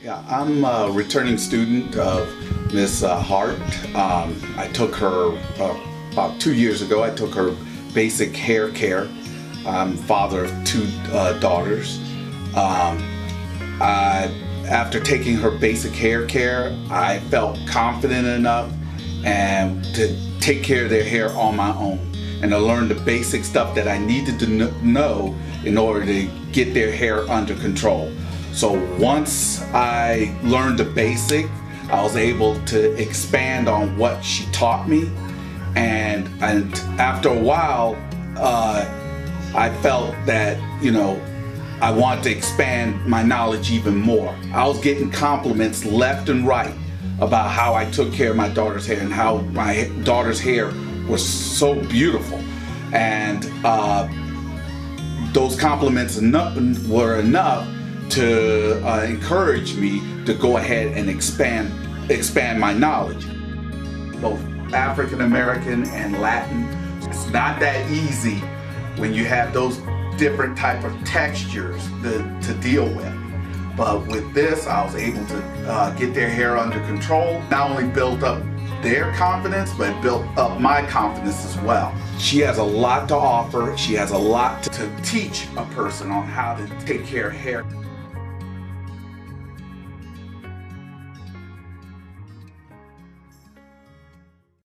Yeah, I'm a returning student of Miss Hart. I took her about 2 years ago. I took her basic hair care. I'm father of two daughters. After taking her basic hair care, I felt confident enough and to take care of their hair on my own, and to learn the basic stuff that I needed to know in order to get their hair under control. So once I learned the basic, I was able to expand on what she taught me, and after a while, I felt that, I wanted to expand my knowledge even more. I was getting compliments left and right about how I took care of my daughter's hair and how my daughter's hair was so beautiful. And those compliments were enough to encourage me to go ahead and expand my knowledge. Both African American and Latin, it's not that easy when you have those different type of textures to deal with. But with this, I was able to get their hair under control. Not only built up their confidence, but built up my confidence as well. She has a lot to offer. She has a lot to teach a person on how to take care of hair.